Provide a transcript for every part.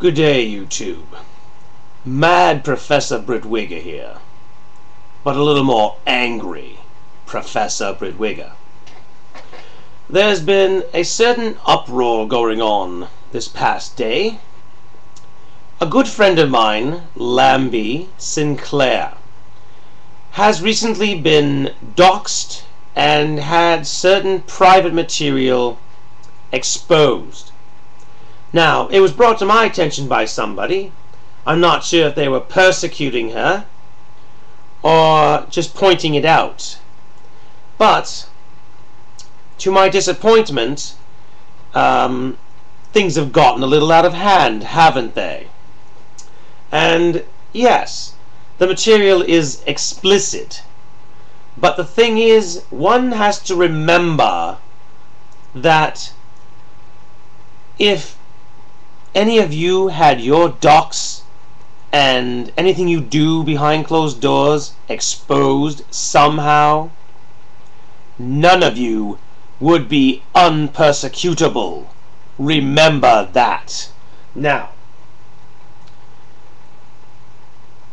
Good day, YouTube. Mad Professor Britwigger here, but a little more angry Professor Britwigger. There's been a certain uproar going on this past day. A good friend of mine, LambiSinClaire, has recently been doxed and had certain private material exposed. Now, it was brought to my attention by somebody. I'm not sure if they were persecuting her or just pointing it out. But, to my disappointment, things have gotten a little out of hand, haven't they? And, yes, the material is explicit. But the thing is, one has to remember that if any of you had your docs and anything you do behind closed doors exposed somehow, none of you would be unpersecutable. Remember that. Now,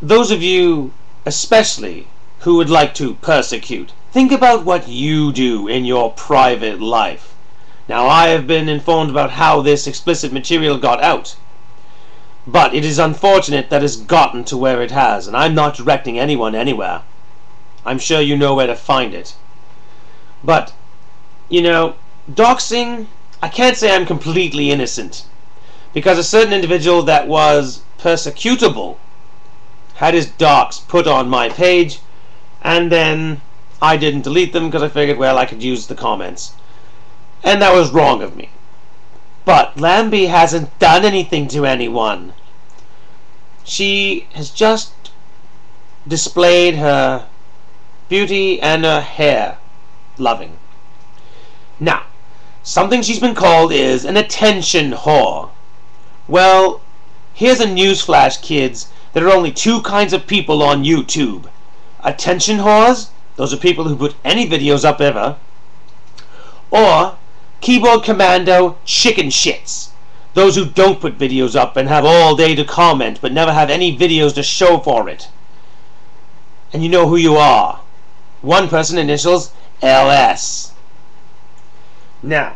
those of you especially who would like to persecute, think about what you do in your private life. Now, I have been informed about how this explicit material got out, but it is unfortunate that it's gotten to where it has, and I'm not directing anyone anywhere. I'm sure you know where to find it. But, you know, doxing, I can't say I'm completely innocent, because a certain individual that was persecutable had his docs put on my page, and then I didn't delete them because I figured, well, I could use the comments. And that was wrong of me. But Lambi hasn't done anything to anyone. She has just displayed her beauty and her hair loving. Now, something she's been called is an attention whore. Well, here's a newsflash, kids. There are only two kinds of people on YouTube. Attention whores, those are people who put any videos up ever, or keyboard commando chicken shits, those who don't put videos up and have all day to comment but never have any videos to show for it. And you know who you are. One person initials LS. Now,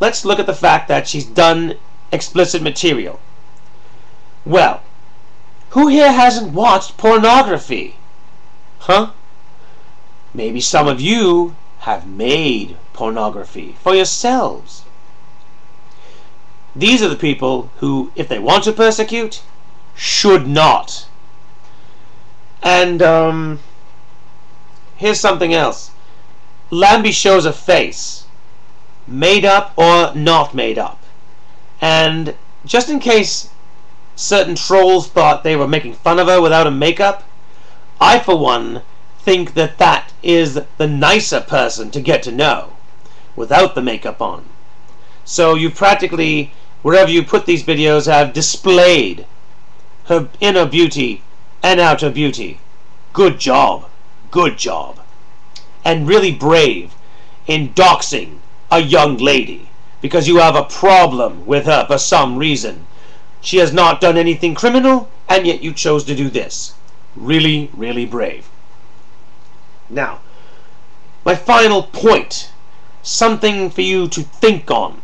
let's look at the fact that she's done explicit material. Well, who here hasn't watched pornography? Huh? Maybe some of you have made pornography for yourselves. These are the people who, if they want to persecute, should not. And here's something else. Lambi shows a face, made up or not made up. And just in case certain trolls thought they were making fun of her without a makeup, I, for one, think that that is the nicer person to get to know without the makeup on. So you practically, wherever you put these videos, have displayed her inner beauty and outer beauty. Good job. Good job. And really brave in doxing a young lady because you have a problem with her for some reason. She has not done anything criminal, and yet you chose to do this. Really, really brave. Now, my final point, something for you to think on.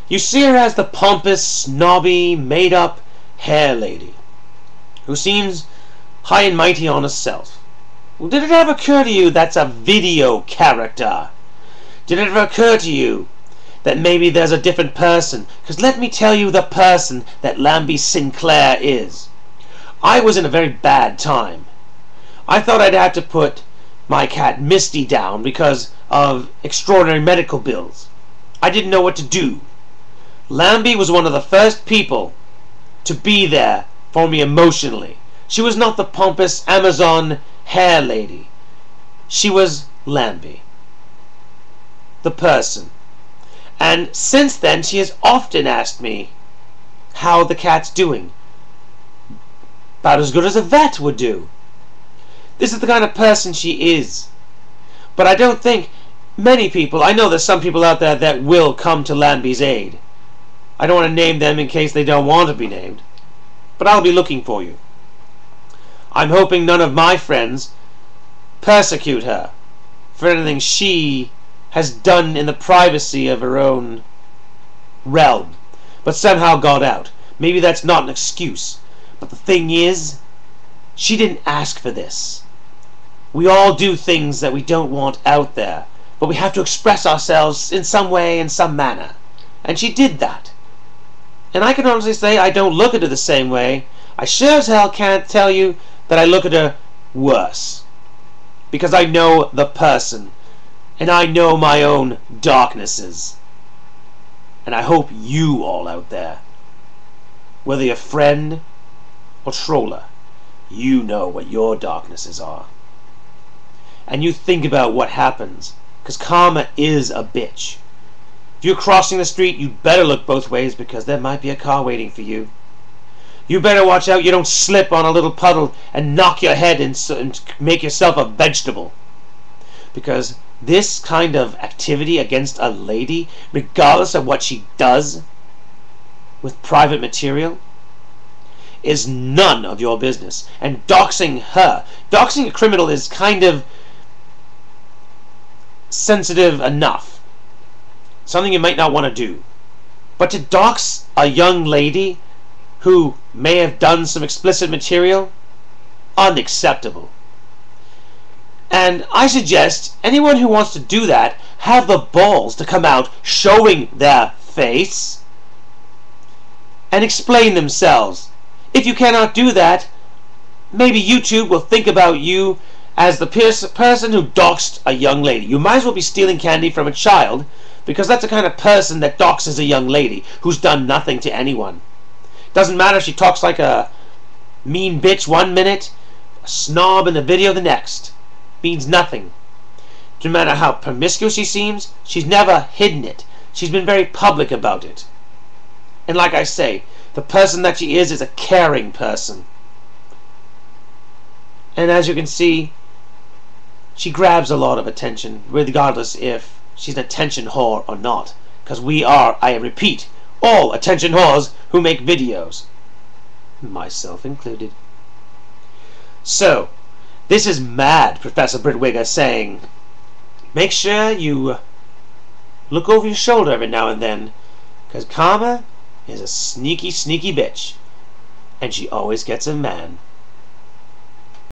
You see her as the pompous, snobby, made-up hair lady, who seems high and mighty on herself. Well, did it ever occur to you that's a video character? Did it ever occur to you that maybe there's a different person? Because let me tell you the person that LambiSinClaire is. I was in a very bad time. I thought I'd have to put my cat Misty down because of extraordinary medical bills. I didn't know what to do. Lambi was one of the first people to be there for me emotionally. She was not the pompous Amazon hair lady. She was Lambi, the person. And since then she has often asked me how the cat's doing. About as good as a vet would do. This is the kind of person she is. But I don't think many people, I know there's some people out there that will come to Lambi's aid. I don't want to name them in case they don't want to be named. But I'll be looking for you. I'm hoping none of my friends persecute her for anything she has done in the privacy of her own realm, but somehow got out. Maybe that's not an excuse, but the thing is, she didn't ask for this. We all do things that we don't want out there, but we have to express ourselves in some way, in some manner, and she did that. And I can honestly say I don't look at her the same way. I sure as hell can't tell you that I look at her worse, because I know the person, and I know my own darknesses. And I hope you all out there, whether you're friend or troller, you know what your darknesses are. And you think about what happens, because karma is a bitch. If you're crossing the street, you'd better look both ways, because there might be a car waiting for you. You better watch out you don't slip on a little puddle and knock your head and make yourself a vegetable. Because this kind of activity against a lady, regardless of what she does with private material, is none of your business. And doxing a criminal is kind of sensitive enough. Something you might not want to do. But to dox a young lady who may have done some explicit material, unacceptable. And I suggest anyone who wants to do that have the balls to come out showing their face and explain themselves. If you cannot do that, maybe YouTube will think about you as the person who doxed a young lady. You might as well be stealing candy from a child, because that's the kind of person that doxes a young lady who's done nothing to anyone. Doesn't matter if she talks like a mean bitch one minute, a snob in the video the next. Means nothing. No matter how promiscuous she seems, she's never hidden it. She's been very public about it. And like I say, the person that she is a caring person. And as you can see, she grabs a lot of attention, regardless if she's an attention whore or not. Because we are, I repeat, all attention whores who make videos. Myself included. So, this is mad, Professor Britwigger saying, make sure you look over your shoulder every now and then, because karma is a sneaky, sneaky bitch, and she always gets a man.